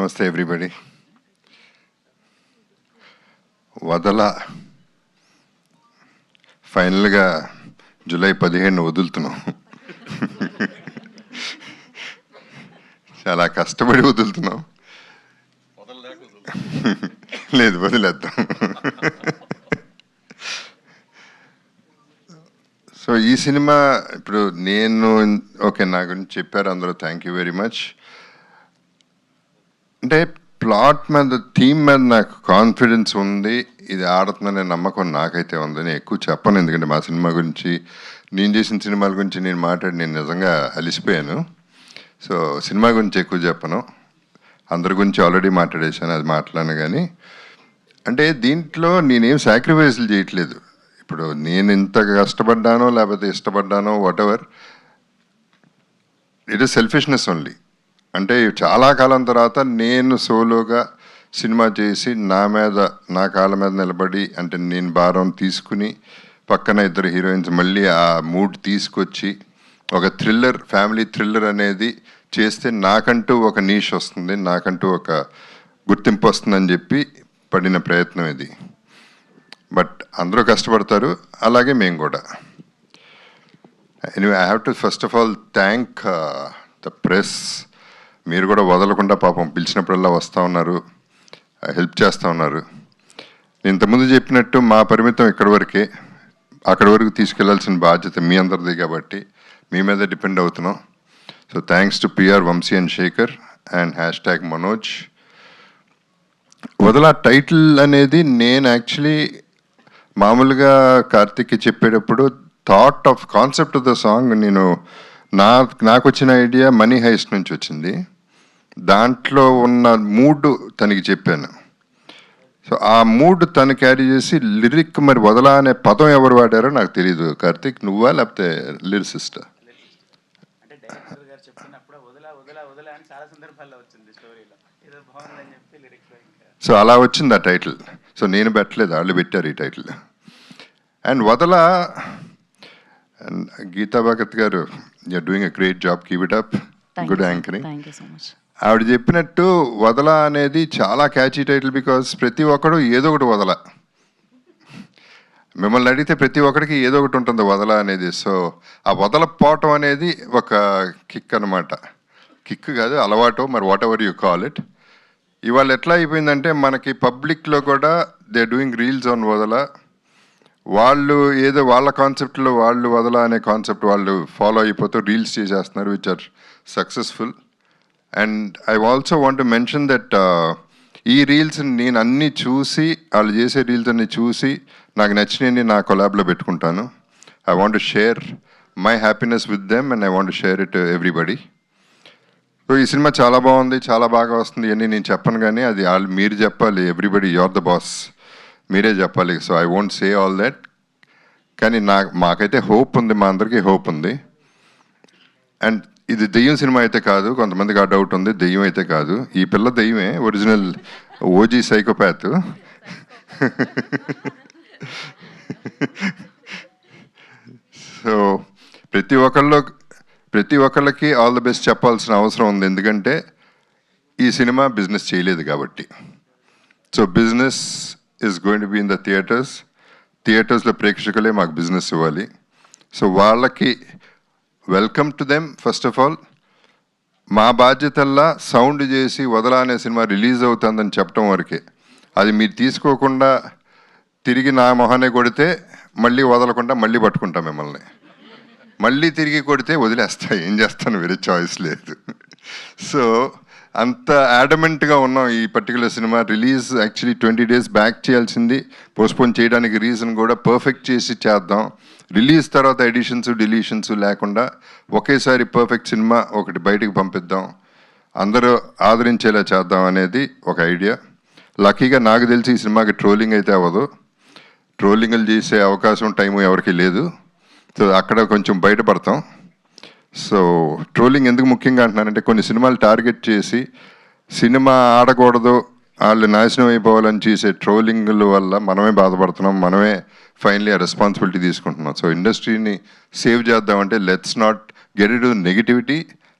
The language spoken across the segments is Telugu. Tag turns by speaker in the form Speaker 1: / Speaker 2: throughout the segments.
Speaker 1: నమస్తే ఎవ్రీబడి. వదల ఫైనల్గా జూలై 15 వదులుతున్నాం. చాలా కష్టపడి వదులుతున్నాం. లేదు, వదిలేద్దాం. సో ఈ సినిమా ఇప్పుడు నేను ఓకే, నా గురించి చెప్పారు అందరూ, థ్యాంక్ యూ వెరీ మచ్. అంటే ప్లాట్ మీద, థీమ్ మీద నాకు కాన్ఫిడెన్స్ ఉంది, ఇది ఆడుతుందనే నమ్మకం నాకైతే ఉంది. నేను ఎక్కువ చెప్పను, ఎందుకంటే మా సినిమా గురించి, నేను చేసిన సినిమాల గురించి నేను నేను నిజంగా అలిసిపోయాను. సో సినిమా గురించి ఎక్కువ చెప్పను, అందరి గురించి ఆల్రెడీ మాట్లాడేశాను, అది మాట్లాడను. కానీ అంటే దీంట్లో నేనేం సాక్రిఫైస్లు చేయట్లేదు. ఇప్పుడు నేను ఇంత కష్టపడ్డానో లేకపోతే ఇష్టపడ్డానో whatever, it is selfishness only. అంటే చాలా కాలం తర్వాత నేను సోలోగా సినిమా చేసి నా కాళ్ళ మీద నిలబడి, అంటే నేను భారం తీసుకుని పక్కన ఇద్దరు హీరోయిన్స్ మళ్ళీ ఆ మూడ్ తీసుకొచ్చి ఒక థ్రిల్లర్, ఫ్యామిలీ థ్రిల్లర్ అనేది చేస్తే నాకంటూ ఒక నీష్ వస్తుంది, నాకంటూ ఒక గుర్తింపు వస్తుందని చెప్పి పడిన ప్రయత్నం ఇది. బట్ అందరూ కష్టపడతారు, అలాగే మేము కూడా. Anyway, I have to first of all thank the press. మీరు కూడా వదలకుండా పాపం పిలిచినప్పుడల్లా వస్తూ ఉన్నారు, హెల్ప్ చేస్తూ ఉన్నారు. ఇంతకుముందు చెప్పినట్టు మా పరిమితం ఇక్కడి వరకే, అక్కడి వరకు తీసుకెళ్లాల్సిన బాధ్యత మీ అందరిది కాబట్టి మీ మీద డిపెండ్ అవుతున్నాం. So thanks to PR Vamsi and Shekhar and #Manoj. వదల టైటిల్ అనేది నేను యాక్చువల్లీ మామూలుగా కార్తిక్కి చెప్పేటప్పుడు కాన్సెప్ట్ ఆఫ్ ద సాంగ్ నేను నాకు వచ్చిన ఐడియా మనీ హైస్ట్ నుంచి వచ్చింది. దాంట్లో ఉన్న మూడ్ తనకి చెప్పాను. సో ఆ మూడ్ తను క్యారీ చేసి లిరిక్, మరి వదల అనే పదం ఎవరు వాడారో నాకు తెలియదు. కార్తిక్, నువ్వా లేకపోతే లిరిసిస్టా? సో అలా వచ్చింది ఆ టైటిల్. సో నేను పెట్టలేదు, వాళ్ళు పెట్టారు ఈ టైటిల్. అండ్ వదల, అండ్ గీతా భగత్ గారు, you're doing a great job, keep it up, good anchoring. ఆవిడ చెప్పినట్టు వదల అనేది చాలా క్యాచీ టైటిల్, బికాస్ ప్రతి ఒక్కడు ఏదో ఒకటి వదల. మిమ్మల్ని అడిగితే ప్రతి ఒక్కడికి ఏదో ఒకటి ఉంటుంది వదల అనేది. సో ఆ వదలపోవటం అనేది ఒక కిక్ అనమాట. కిక్ కాదు, అలవాటు, మరి what ever you call it. ఇవాళ ఎట్లా అయిపోయిందంటే మనకి పబ్లిక్లో కూడా దే డూయింగ్ రీల్స్ ఆన్ వదల. వాళ్ళు ఏదో వాళ్ళ కాన్సెప్ట్లో వాళ్ళు వదల అనే కాన్సెప్ట్ వాళ్ళు ఫాలో అయిపోతూ రీల్స్ చేసేస్తున్నారు, which are successful. And I also want to mention that ఈ రీల్స్ నేను అన్నీ చూసి, వాళ్ళు చేసే రీల్స్ అన్నీ చూసి నాకు నచ్చినవి నా కొలాబ్లో పెట్టుకుంటాను. I want to share my happiness with them and I want to share it everybody. So ఈ సినిమా చాలా బాగుంది, చాలా బాగా వస్తుంది అని నేను చెప్పను, కానీ అది మీరు చెప్పాలి. Everybody, you are the boss, మీరే చెప్పాలి. So I won't say all that. కానీ మాకైతే హోప్ ఉంది, మా అందరికీ హోప్ ఉంది. అండ్ ఇది దెయ్యం సినిమా అయితే కాదు, కొంతమందికి ఆ డౌట్ ఉంది, దెయ్యం అయితే కాదు. ఈ పిల్ల దెయ్యమే, ఒరిజినల్ ఓజీ సైకోపాత్. సో ప్రతి ఒక్కళ్ళకి ఆల్ ది బెస్ట్ చెప్పాల్సిన అవసరం ఉంది, ఎందుకంటే ఈ సినిమా బిజినెస్ చేయలేదు కాబట్టి. So business is going to be in the థియేటర్స్లో ప్రేక్షకులే మాకు బిజినెస్ ఇవ్వాలి. సో వాళ్ళకి welcome to them. First of all మా బాధ్యతల్లా సౌండ్ చేసి వదల అనే సినిమా రిలీజ్ అవుతుందని చెప్పడం వరకే. అది మీరు తీసుకోకుండా తిరిగి నా మొహానే కొడితే మళ్ళీ వదలకుండా మళ్ళీ పట్టుకుంటా మిమ్మల్ని, మళ్ళీ తిరిగి కొడితే వదిలేస్తా, ఏం చేస్తాను, వేరే చాయిస్ లేదు. సో అంత యాడమెంట్గా ఉన్నాం. ఈ particular cinema release actually 20 days back చేయాల్సింది, పోస్ట్పోన్ చేయడానికి రీజన్ కూడా పర్ఫెక్ట్ చేసి చేద్దాం. రిలీజ్ తర్వాత ఎడిషన్స్, డిలీషన్స్ లేకుండా ఒకేసారి పర్ఫెక్ట్ సినిమా ఒకటి బయటకు పంపిద్దాం, అందరూ ఆదరించేలా చేద్దాం అనేది ఒక ఐడియా. లక్కీగా నాకు తెలిసి ఈ సినిమాకి ట్రోలింగ్ అయితే అవ్వదు. ట్రోలింగ్లు చేసే అవకాశం, టైము ఎవరికి లేదు. సో అక్కడ కొంచెం బయటపడతాం. సో ట్రోలింగ్ ఎందుకు ముఖ్యంగా అంటున్నానంటే, కొన్ని సినిమాలు టార్గెట్ చేసి సినిమా ఆడకూడదు, వాళ్ళు నాశనం అయిపోవాలని చేసే ట్రోలింగ్ల వల్ల మనమే బాధపడుతున్నాం, మనమే ఫైనలీ ఆ రెస్పాన్సిబిలిటీ తీసుకుంటున్నాం. సో ఇండస్ట్రీని సేవ్ చేద్దామంటే let's not get into negativity,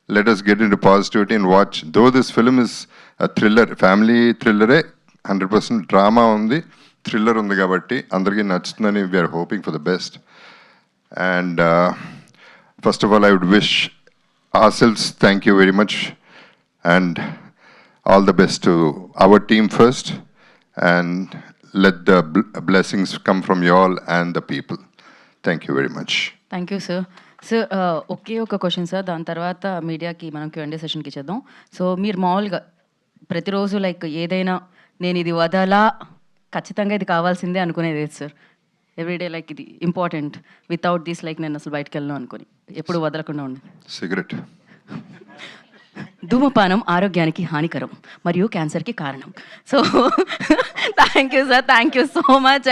Speaker 1: let us get into positivity and watch. Though this film is thriller, family థ్రిల్లరే, 100% డ్రామా ఉంది, థ్రిల్లర్ ఉంది కాబట్టి అందరికీ నచ్చుతుందని we're hoping for the best. And first of all I would wish ourselves thank you very much and all the best to our team first, and let the blessings come from you all and the people. Thank you very much.
Speaker 2: Thank you sir. Sir ఒకే ఒక క్వశ్చన్ సార్, దాని తర్వాత మీడియాకి మనం Q&A సెషన్కి ఇచ్చేద్దాం. సో మీరు మామూలుగా ప్రతిరోజు లైక్ ఏదైనా నేను ఇది వదలా, ఖచ్చితంగా ఇది కావాల్సిందే అనుకునేది సార్? ఎవ్రీడే లైక్ ఇది ఇంపార్టెంట్, వితౌట్ దిస్ లైక్ నేను అసలు బయటకు వెళ్ళను అనుకుని ఎప్పుడు వదలకుండా ఉండి.
Speaker 1: సిగరెట్.
Speaker 2: ధూమపానం ఆరోగ్యానికి హానికరం మరియు క్యాన్సర్కి కారణం. So thank you sir, thank you so much.